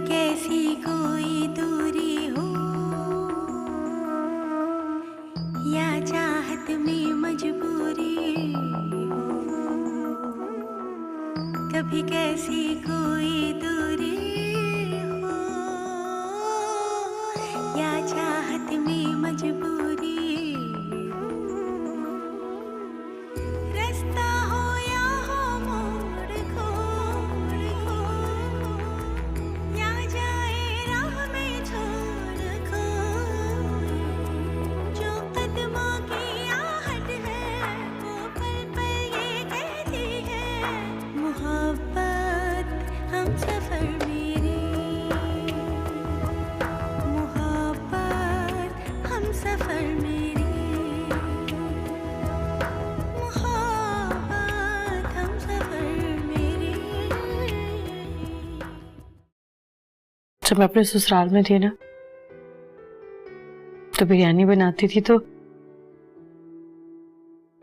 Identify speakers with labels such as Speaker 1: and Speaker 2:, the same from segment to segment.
Speaker 1: कैसी कोई दूरी हो या चाहत में मजबूरी हो, कभी कैसी कोई दूरी हो या चाहत में मजबूरी हो, रास्ता हो या हो मोड़ खोड़ हो, या जाए राह में छोड़ खोए, जो कदमों की आहट है वो पल पल ये कहती है, मोहब्बत हम सफर मेरे, मोहब्बत हम सफर मेरे, मोहब्बत हम सफर मेरे।
Speaker 2: जब मैं अपने ससुराल में थी ना, तो बिरयानी बनाती थी तो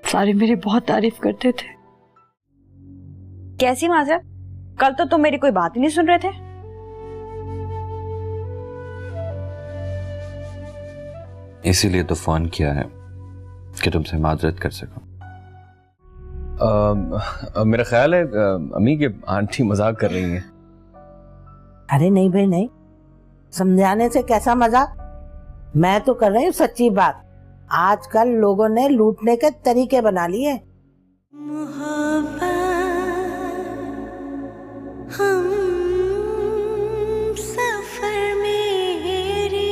Speaker 2: सारे मेरी बहुत तारीफ करते थे।
Speaker 3: कैसी माजरत? कल तो तुम मेरी कोई बात ही नहीं सुन रहे थे।
Speaker 4: इसीलिए तो फोन किया है कि तुमसे माजरत कर सकूं।
Speaker 5: मेरा ख्याल है अम्मी के आंटी मजाक कर रही हैं।
Speaker 6: अरे नहीं भाई नहीं, समझाने से कैसा मजाक। मैं तो कर रही हूँ सच्ची बात। आजकल लोगों ने लूटने के तरीके बना लिए।
Speaker 1: मोहब्बत हम सफर मेरे,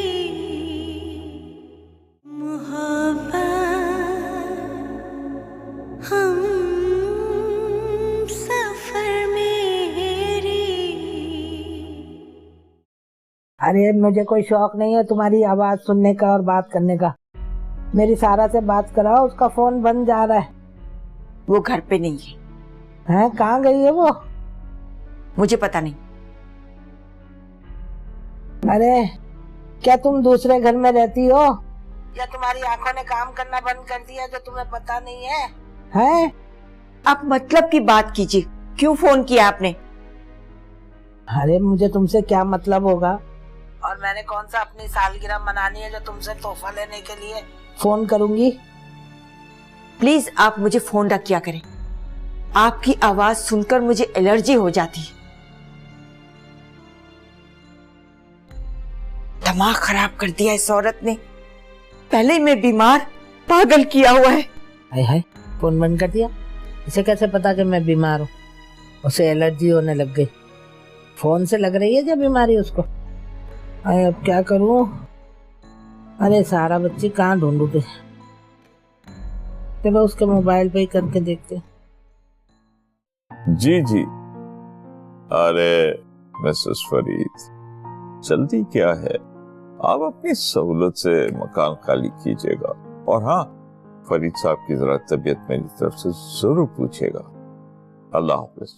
Speaker 1: मोहब्बत हम सफर मेरे।
Speaker 6: अरे मुझे कोई शौक नहीं है तुम्हारी आवाज सुनने का और बात करने का। मेरी सारा से बात कराओ, उसका फोन बंद जा रहा है।
Speaker 3: वो घर पे नहीं है।
Speaker 6: हैं, कहाँ गई है वो?
Speaker 3: मुझे पता नहीं।
Speaker 6: अरे क्या तुम दूसरे घर में रहती हो या तुम्हारी आंखों ने काम करना बंद कर दिया जो तुम्हें पता नहीं है? हैं?
Speaker 3: आप मतलब की बात कीजिए, क्यों फोन किया आपने?
Speaker 6: अरे मुझे तुमसे क्या मतलब होगा, और मैंने कौन सा अपनी सालगिरह मनानी है जो तुमसे तोहफा लेने के लिए फोन करूंगी।
Speaker 3: प्लीज आप मुझे फोन ना किया करें। आपकी आवाज सुनकर मुझे एलर्जी हो जाती है। दिमाग खराब कर दिया इस औरत ने। पहले ही मैं बीमार, पागल किया हुआ है।
Speaker 6: हाय हाय, फोन बंद कर दिया। इसे कैसे पता कि मैं बीमार हूँ? उसे एलर्जी होने लग गई। फोन से लग रही है क्या बीमारी उसको? अरे अब क्या करूं? अरे सारा बच्ची कहाँ ढूंढूं तुझे? चलो उसके मोबाइल पे ही करके देखते।
Speaker 7: जी जी। अरे मिसेस फरीद, जल्दी क्या है, आप अपनी सहूलत से मकान खाली कीजिएगा। और हाँ, फरीद साहब की जरा तबीयत मेरी तरफ से जरूर पूछिएगा। अल्लाह हाफिज।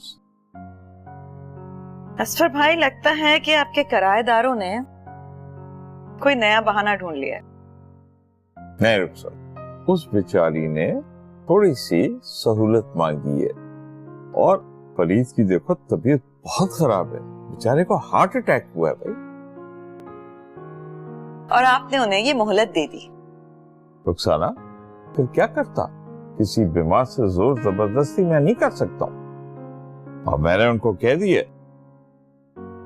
Speaker 8: असफर भाई, लगता है कि आपके किराएदारों ने कोई नया बहाना ढूंढ लिया है।
Speaker 7: नहीं रुखसार, उस बेचारी ने थोड़ी सी सहूलत मांगी है, और फरीद की देखो तबीयत बहुत खराब है, बेचारे को हार्ट अटैक हुआ है भाई।
Speaker 8: और आपने उन्हें ये मोहलत दे दी।
Speaker 7: रुखसाना, फिर क्या करता? किसी बीमार से जोर जबरदस्ती मैं नहीं कर सकता हूं। और मैंने उनको कह दिया,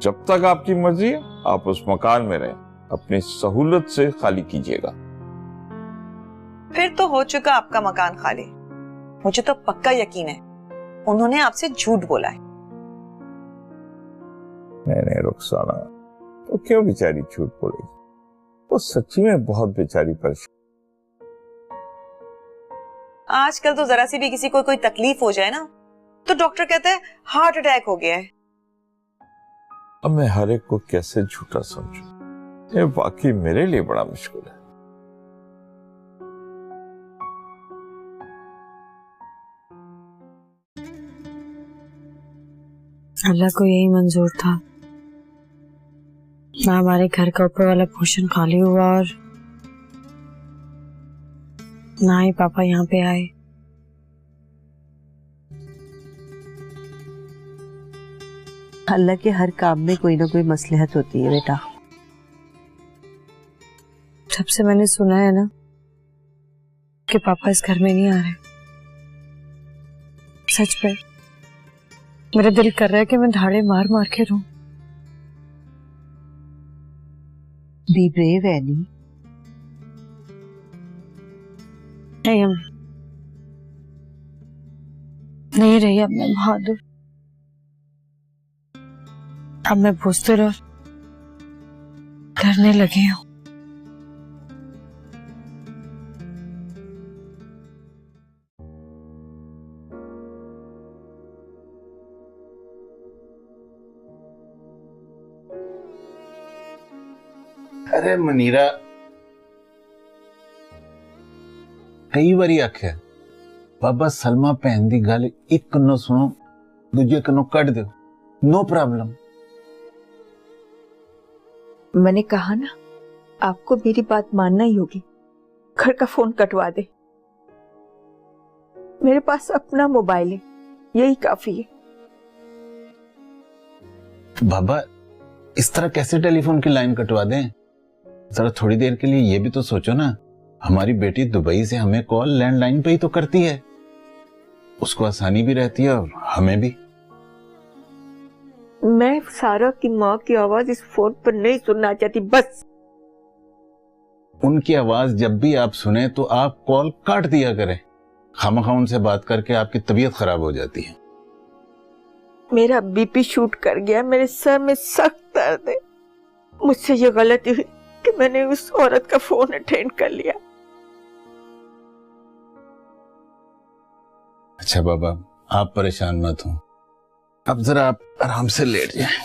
Speaker 7: जब तक आपकी मर्जी है आप उस मकान में रहें, अपनी सहूलत से खाली कीजिएगा।
Speaker 8: फिर तो हो चुका आपका मकान खाली। मुझे तो पक्का यकीन है उन्होंने आपसे झूठ बोला है।
Speaker 7: नहीं रुखसाना, तो क्यों बेचारी झूठ बोलेगी? वो सच्ची में बहुत बेचारी परेशान।
Speaker 8: आजकल तो जरा सी भी किसी को कोई तकलीफ हो जाए ना, तो डॉक्टर कहते हैं हार्ट अटैक हो गया है।
Speaker 7: अब मैं हर एक को कैसे झूठा समझूं? ये वाकई मेरे लिए बड़ा मुश्किल है।
Speaker 2: अल्लाह को यही मंजूर था, ना हमारे घर का ऊपर वाला पोर्शन खाली हुआ और ना ही पापा यहाँ पे आए।
Speaker 9: अल्लाह के हर काम में कोई ना कोई मसलहत होती है बेटा।
Speaker 2: जब से मैंने सुना है ना कि पापा इस घर में नहीं आ रहे, सच में मेरा दिल कर रहा है कि मैं धाड़े मार मार के रहूं।
Speaker 9: Be brave any.
Speaker 2: नहीं अम्मी, नहीं रही अब मैं बहादुर। अब मैं बुज़दिल और करने लगी हूँ।
Speaker 10: अरे मनीरा, कई बारी आख्या बाबा सलमा भैन दी गल एक कन्नों सुनो दूजे कन्नों कट दो, नो प्रॉब्लम।
Speaker 3: मैंने कहा ना, आपको मेरी बात मानना ही होगी। घर का फोन कटवा दे, मेरे पास अपना मोबाइल है, यही काफी है।
Speaker 10: बाबा इस तरह कैसे टेलीफोन की लाइन कटवा दें? जरा थोड़ी देर के लिए ये भी तो सोचो ना, हमारी बेटी दुबई से हमें कॉल लैंडलाइन पे ही तो करती है, उसको आसानी भी रहती है और हमें भी।
Speaker 3: मैं सारा की माँ की आवाज इस फोन पर नहीं सुनना चाहती, बस।
Speaker 10: उनकी आवाज जब भी आप सुने तो आप कॉल काट दिया करें, खामखा उनसे बात करके आपकी तबीयत खराब हो जाती है।
Speaker 3: मेरा बीपी शूट कर गया, मेरे सर में सख्त दर्द है। मुझसे ये गलती हुई कि मैंने उस औरत का फोन अटेंड कर लिया।
Speaker 10: अच्छा बाबा, आप परेशान मत हो, अब जरा आप आराम से लेट जाएं,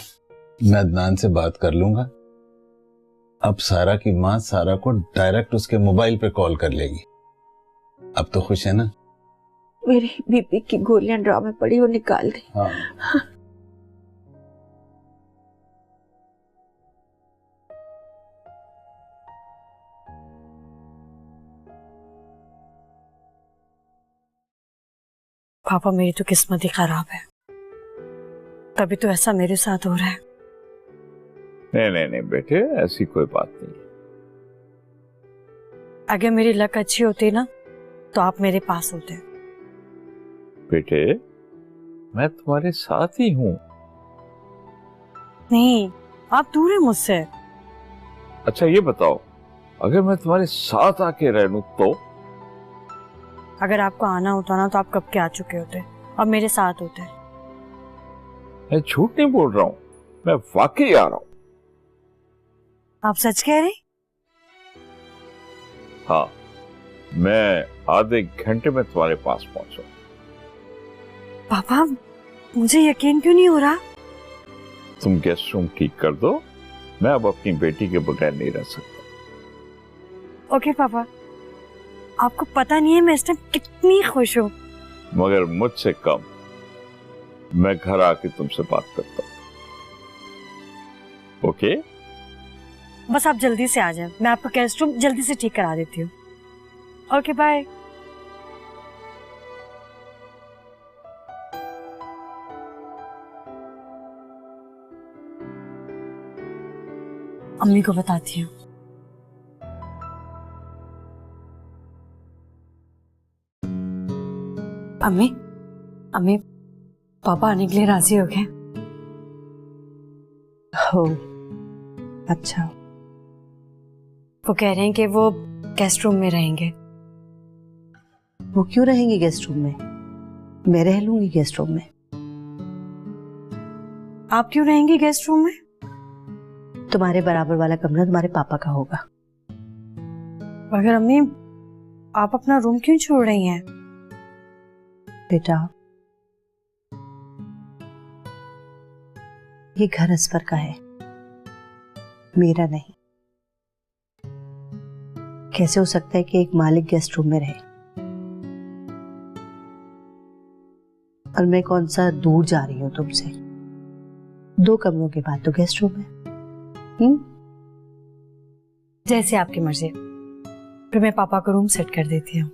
Speaker 10: मैं अदनान से बात कर लूंगा। अब सारा की माँ सारा को डायरेक्ट उसके मोबाइल पे कॉल कर लेगी। अब तो खुश है ना?
Speaker 3: मेरी बीपी की गोलियां ड्रा में पड़ी, वो निकाल दे।
Speaker 10: हाँ।
Speaker 2: पापा मेरी तो किस्मत ही खराब है, तभी तो ऐसा मेरे साथ हो रहा है।
Speaker 7: नहीं नहीं नहीं बेटे, ऐसी कोई बात नहीं।
Speaker 2: अगर मेरी लक अच्छी होती ना तो आप मेरे पास होते।
Speaker 7: बेटे मैं तुम्हारे साथ ही हूँ।
Speaker 2: नहीं, आप दूर है मुझसे।
Speaker 7: अच्छा ये बताओ, अगर मैं तुम्हारे साथ आके रह लूं तो?
Speaker 2: अगर आपको आना होता ना तो आप कब के आ चुके होते और मेरे साथ होते।
Speaker 7: मैं झूठ नहीं बोल रहा हूँ, मैं वाकई आ रहा हूँ।
Speaker 2: आप सच कह रहे?
Speaker 7: हाँ, मैं आधे घंटे में तुम्हारे पास पहुंचूं।
Speaker 2: पापा मुझे यकीन क्यों नहीं हो रहा?
Speaker 7: तुम गेस्ट रूम ठीक कर दो, मैं अब अपनी बेटी के बगैर नहीं रह सकता।
Speaker 2: ओके पापा, आपको पता नहीं है मैं इस टाइम कितनी खुश हूँ।
Speaker 7: मगर मुझसे कम। मैं घर आके तुमसे बात करता हूँ। ओके?
Speaker 2: बस आप जल्दी से आ जाएं, मैं आपका गेस्ट रूम जल्दी से ठीक करा देती हूँ। Okay bye. अम्मी को बताती हूँ। अम्मी, अम्मी, पापा आने के लिए राजी हो गए।
Speaker 9: हो, अच्छा।
Speaker 2: वो कह रहे हैं कि वो गेस्ट रूम में रहेंगे।
Speaker 9: वो क्यों रहेंगे गेस्ट रूम में? मैं रह लूंगी गेस्ट रूम में।
Speaker 2: आप क्यों रहेंगे गेस्ट रूम में?
Speaker 9: तुम्हारे बराबर वाला कमरा तुम्हारे पापा का होगा।
Speaker 2: मगर अम्मी, आप अपना रूम क्यों छोड़ रही हैं?
Speaker 9: बेटा, ये घर असफर का है, मेरा नहीं। कैसे हो सकता है कि एक मालिक गेस्ट रूम में रहे? और मैं कौन सा दूर जा रही हूं तुमसे? 2 कमरों के बाद तो गेस्ट रूम है।
Speaker 2: जैसे आपकी मर्जी, फिर मैं पापा को रूम सेट कर देती हूँ।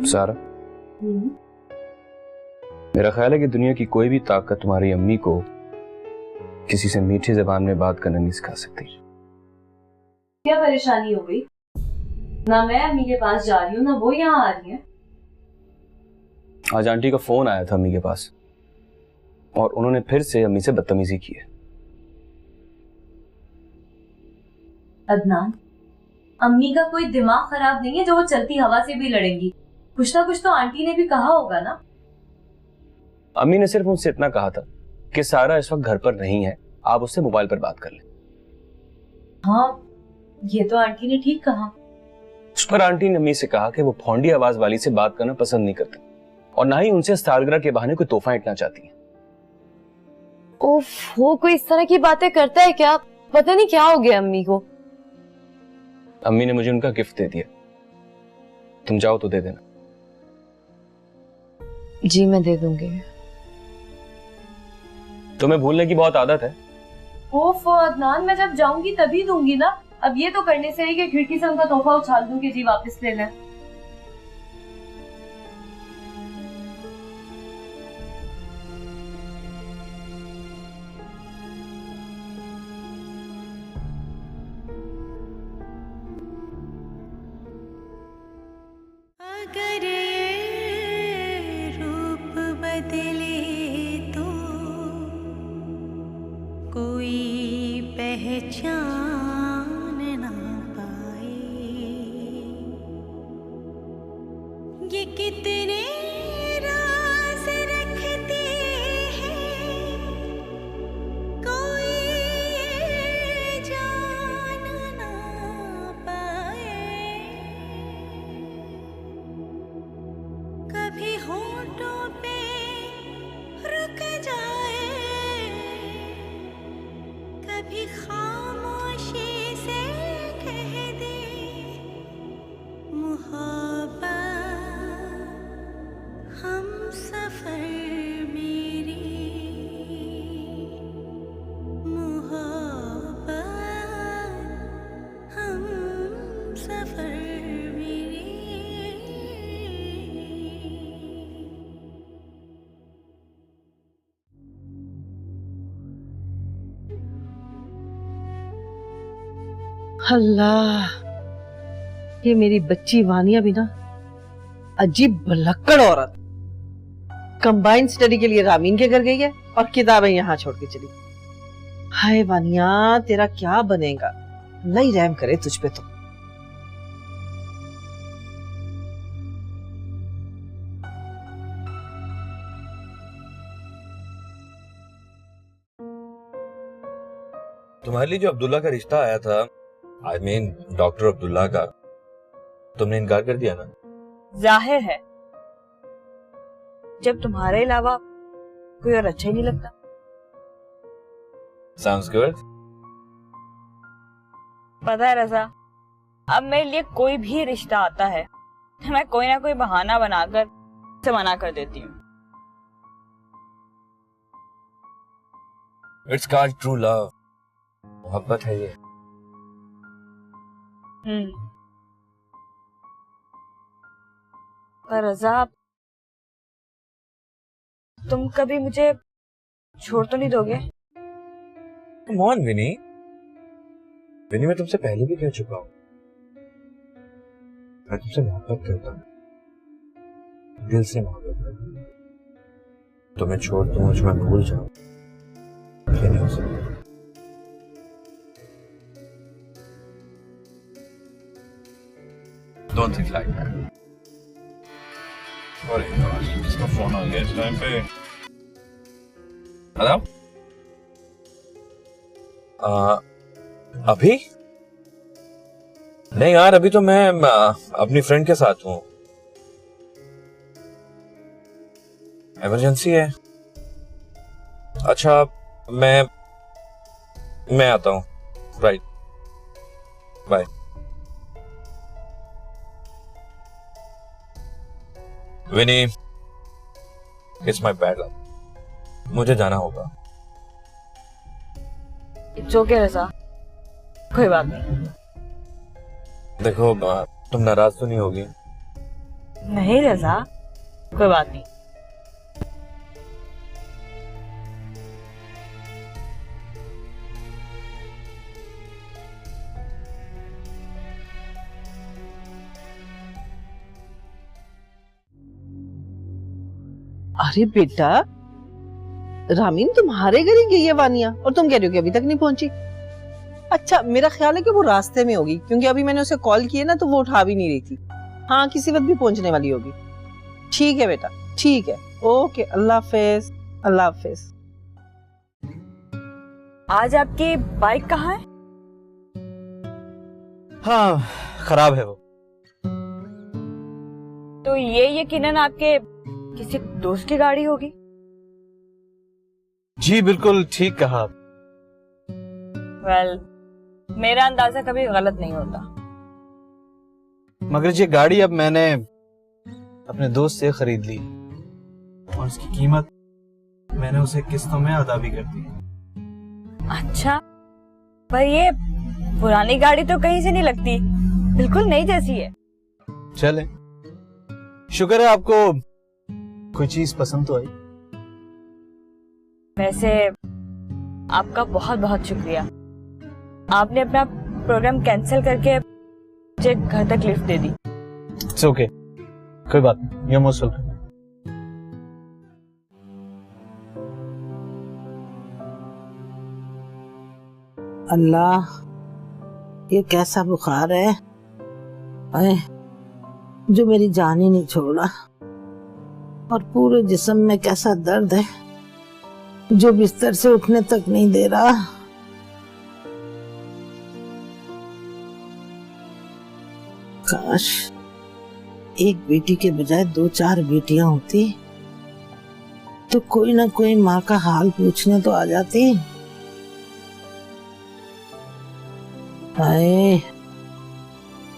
Speaker 4: सारा, मेरा ख्याल है कि दुनिया की कोई भी ताकत तुम्हारी अम्मी को किसी से मीठी जबान में बात करना नहीं सिखा सकती।
Speaker 11: क्या परेशानी हो गई? ना मैं अम्मी के पास जा रही हूँ ना वो यहाँ आ रही है।
Speaker 4: आज आंटी का फोन आया था अम्मी के पास और उन्होंने फिर से अम्मी से बदतमीजी की है।
Speaker 11: अदनान, अम्मी का कोई दिमाग खराब नहीं है जो वो चलती हवा से भी लड़ेंगी। कुछ ना कुछ तो आंटी ने भी कहा होगा ना।
Speaker 4: अम्मी ने सिर्फ उनसे इतना कहा था कि सारा इस वक्त घर पर नहीं है, आप उससे मोबाइल पर बात कर लें।
Speaker 11: हाँ, ये तो आंटी ने ठीक कहा।
Speaker 4: उस पर आंटी ने अम्मी से कहा कि वो फौंडी आवाज वाली से बात करना पसंद नहीं करती और ना ही उनसे सालगिरह के बहाने कोई तोहफा इतना चाहती है।
Speaker 11: ओफ, वो कोई इस तरह की बातें करता है क्या? पता नहीं क्या हो गया अम्मी को।
Speaker 4: अम्मी ने मुझे उनका गिफ्ट दे दिया, तुम जाओ तो दे देना।
Speaker 11: जी मैं दे दूंगी।
Speaker 4: तुम्हें भूलने की बहुत आदत है।
Speaker 11: ओफ अदनान, मैं जब जाऊंगी तभी दूंगी ना। अब ये तो करने से है कि खिड़की से उनका तोहफा उछाल दूं कि जी वापस ले लें।
Speaker 1: अगर ये रूप बदले तो कोई पहचान ना पाए। ये कितने राज रखते हैं कोई ये जान ना पाए। कभी होठों पे रुक जाए, कभी खामोशी से कह दे मोहब्बत हम सफर मेरी, मोहब्बत हम सफर मेरी।
Speaker 9: अल्लाह, ये मेरी बच्ची वानिया भी ना अजीब भुलक्कड़ औरत। कंबाइंड स्टडी के लिए रामीन के घर गई है और किताबें यहाँ छोड़ के चली। हाय वानिया, तेरा क्या बनेगा? अल्लाह ही रहम करे तुझ पे तो।
Speaker 4: तुम्हारे लिए जो अब्दुल्ला का रिश्ता आया था, आई मीन डॉक्टर अब्दुल्ला का, तुमने इनकार कर दिया ना?
Speaker 3: जाहिर है, जब तुम्हारे अलावा कोई और अच्छा ही नहीं लगता।
Speaker 4: Sounds good.
Speaker 3: पता है रजा, अब मेरे लिए कोई भी रिश्ता आता है तो मैं कोई ना कोई बहाना बनाकर उसे मना कर देती हूँ।
Speaker 4: It's called true love. मोहब्बत है ये।
Speaker 3: पर रजा, तुम कभी मुझे छोड़ तो नहीं दोगे?
Speaker 4: Come on, विनी। विनी, मैं तुमसे पहले भी कह चुका हूँ, मैं तुमसे मोहब्बत करता हूँ, दिल से मोहब्बत करता हूँ। तुम्हें छोड़ दूँ, मुझे मैं भूल जाऊँ, ये नहीं हो सकता। Don't think like that.
Speaker 7: अरे यार, इसका फोन आ गया इस टाइम पे।
Speaker 4: हेलो? अभी? नहीं यार, अभी तो मैं अपनी फ्रेंड के साथ हूँ। इमरजेंसी है। अच्छा, मैं आता हूँ। Right, bye. Vinny, it's my bad luck, मुझे जाना होगा।
Speaker 3: इट्स ओके रजा, कोई बात नहीं।
Speaker 4: देखो, तुम नाराज तो नहीं होगी?
Speaker 2: नहीं रजा, कोई बात नहीं।
Speaker 9: अरे बेटा, रामीन तुम्हारे घर ही गई है वानिया और तुम कह रही हो कि अभी तक नहीं पहुंची। अच्छा, मेरा ख्याल है कि वो रास्ते में होगी, क्योंकि अभी मैंने उसे कॉल किया ना तो वो उठा भी नहीं रही थी। हाँ, किसी वक्त भी पहुंचने वाली होगी। ठीक है बेटा, ठीक है, ओके, अल्लाह हाफिज, अल्लाह हाफिज।
Speaker 2: आज आपकी बाइक कहाँ है?
Speaker 4: हाँ, खराब है वो।
Speaker 2: तो ये यकीनन आपके किसी दोस्त की गाड़ी होगी।
Speaker 4: जी बिल्कुल ठीक कहा।
Speaker 2: वेल, मेरा अंदाजा कभी गलत नहीं होता।
Speaker 4: मगर ये गाड़ी अब मैंने अपने दोस्त से खरीद ली और उसकी कीमत मैंने उसे किस्तों में अदा भी कर दी।
Speaker 2: अच्छा, पर ये पुरानी गाड़ी तो कहीं से नहीं लगती, बिल्कुल नई जैसी है।
Speaker 4: चले, शुक्र है आपको कोई चीज पसंद तो आई।
Speaker 2: वैसे आपका बहुत बहुत शुक्रिया, आपने अपना प्रोग्राम कैंसिल करके मुझे घर तक lift they the.
Speaker 4: It's okay, कोई बात नहीं, यू मोस्ट वेलकम।
Speaker 6: अल्लाह, ये कैसा बुखार है आए, जो मेरी जान ही नहीं छोड़ा, और पूरे जिस्म में कैसा दर्द है जो बिस्तर से उठने तक नहीं दे रहा। काश एक बेटी के बजाय 2-4 बेटियां होती तो कोई ना कोई माँ का हाल पूछने तो आ जाती। हाय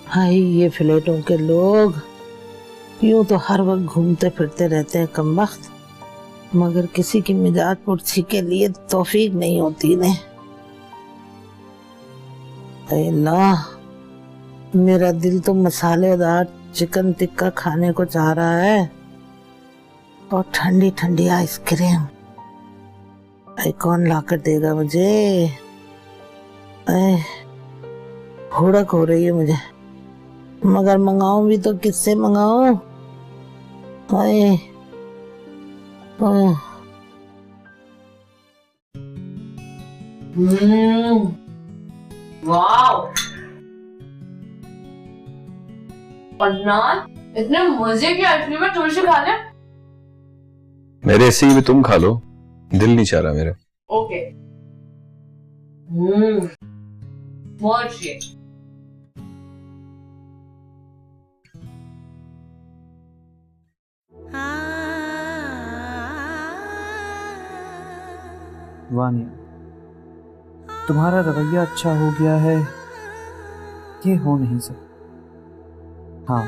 Speaker 6: हाय, ये फ्लैटों के लोग यूं तो हर वक्त घूमते फिरते रहते हैं कमबख्त, मगर किसी की मिजाज पुरसी के लिए तौफीक नहीं होती इन्हें। अल्लाह, मेरा दिल तो मसालेदार चिकन टिक्का खाने को चाह रहा है और ठंडी ठंडी आइसक्रीम। आई कौन लाकर देगा मुझे? हुड़क हो रही है मुझे, मगर मंगाऊं भी तो किससे मंगाऊं? हाय
Speaker 11: वाओ, अदनान, इतने मजे की आइसक्रीम है, थोड़ी सी खा ले।
Speaker 5: मेरे ऐसे ही भी तुम खा लो, दिल नहीं चाह रहा मेरा।
Speaker 11: ओके। बहुत अच्छी है।
Speaker 12: वानिया, तुम्हारा रवैया अच्छा हो गया है, ये हो नहीं सकता। हाँ,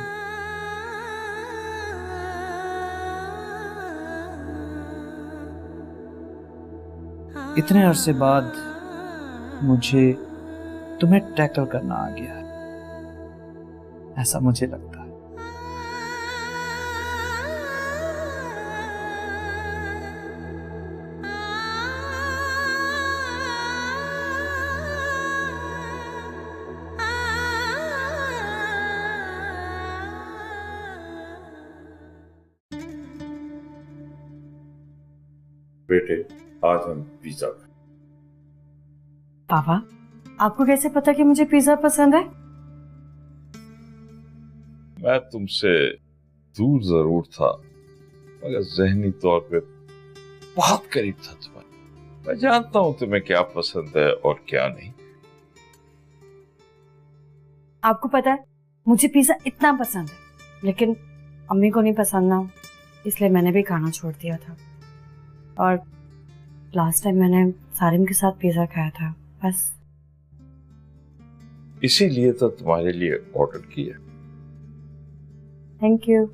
Speaker 12: इतने अरसे बाद मुझे तुम्हें टैकल करना आ गया है, ऐसा मुझे लगता है।
Speaker 7: बेटे, आज हम पिज्जा खाएं।
Speaker 2: पापा, आपको कैसे पता कि मुझे पिज्जा पसंद है?
Speaker 7: मैं तुमसे दूर जरूर था, मगर जहनी तौर पे बहुत करीब था तुम्हारे। मैं जानता हूं तुम्हें क्या पसंद है और क्या नहीं।
Speaker 2: आपको पता है मुझे पिज्जा इतना पसंद है, लेकिन अम्मी को नहीं पसंद ना, इसलिए मैंने भी खाना छोड़ दिया था। और लास्ट टाइम मैंने सारिम के साथ पिज्जा खाया था, बस।
Speaker 7: इसीलिए तो तुम्हारे लिए ऑर्डर किया।
Speaker 2: Thank you.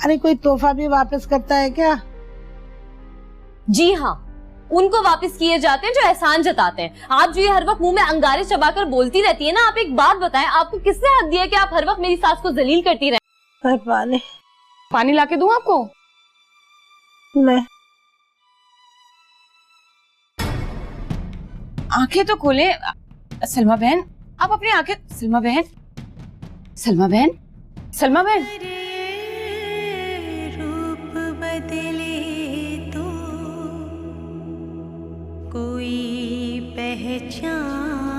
Speaker 6: अरे कोई तोहफा भी वापस करता है क्या?
Speaker 11: जी हाँ, उनको वापस किए जाते हैं जो एहसान जताते हैं। आप जो ये हर वक्त मुंह में अंगारे चबाकर बोलती रहती है ना, आप एक बात बताएं, आपको किसने हक दिया कि आप हर वक्त मेरी सास को जलील करती रहें?
Speaker 2: पानी लाके दूं आपको?
Speaker 6: नहीं।
Speaker 2: आंखें तो खोले सलमा बहन, आप अपनी आंखें। सलमा बहन, सलमा बहन, सलमा बहन।
Speaker 1: रूप बदले तो कोई पहचान